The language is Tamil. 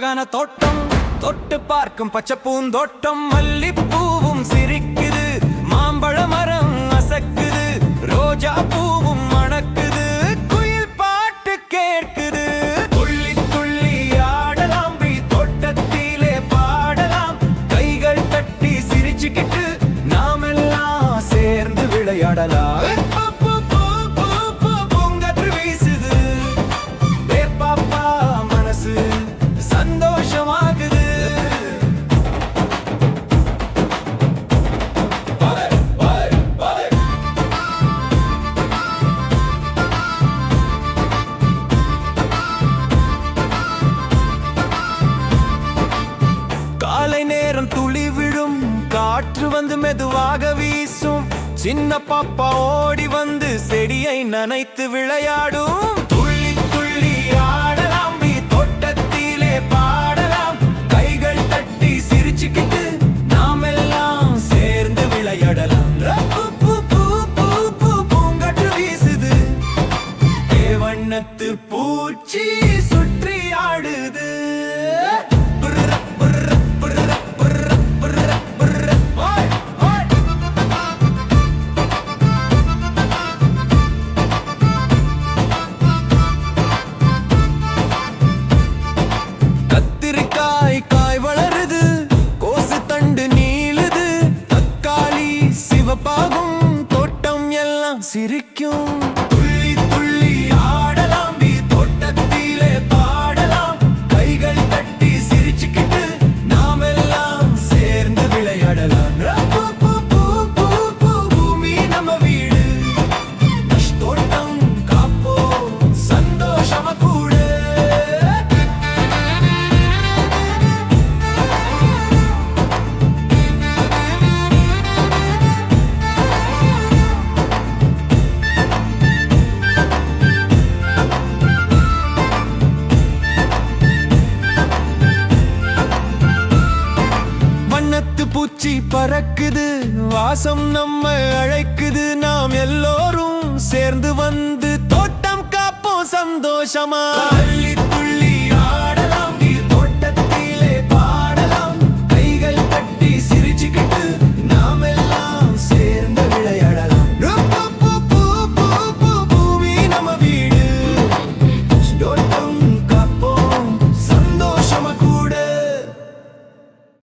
அழகான தோட்டம், தொட்டு பார்க்கும் பச்சை பூந்தோட்டம். மல்லிப்பூவும் சிரிக்குது, மாம்பழ மரம் அசக்குது, ரோஜா பூவும் மணக்குது, குயில் பாட்டு கேட்குது. துள்ளி துள்ளி ஆடலாம், தோட்டத்திலே பாடலாம், கைகள் தட்டி சிரிச்சுக்கிட்டு நாமெல்லாம் சேர்ந்து விளையாடலாம். சந்தோஷமாகுது. காலை நேரம் துளி விழும், காற்று வந்து மெதுவாக வீசும், சின்ன பாப்பா ஓடி வந்து செடியை நனைத்து விளையாடும். துள்ளி துள்ளி ஆடலாம், தோட்டத்திலே பாடலாம், கைகள் தட்டி சிரிச்சுக்கிட்டு நாம் எல்லாம் சேர்ந்து விளையாடலாம். பூங்காற்று வீசுது, வண்ணத்து பூச்சி சுற்றி ஆடுது. காய் வளருது, கோசு தண்டு நீளுது, தக்காளி சிவப்பாகும், தோட்டம் எல்லாம் சிரிக்கும். துள்ளி துள்ளி ஆடலாம், தோட்டத்திலே பாடலாம், கைகள் தட்டி சிரிச்சுக்கிட்டு நாம் எல்லாம் சேர்ந்து விளையாடலாம். பூமி நம்ம வீடு, தோட்டம் காப்போம், சந்தோஷமா கூட. பூச்சி பறக்குது, வாசம் நம்ம அழைக்குது, நாம் எல்லோரும் சேர்ந்து வந்து தோட்டம் காப்போம் சந்தோஷமா.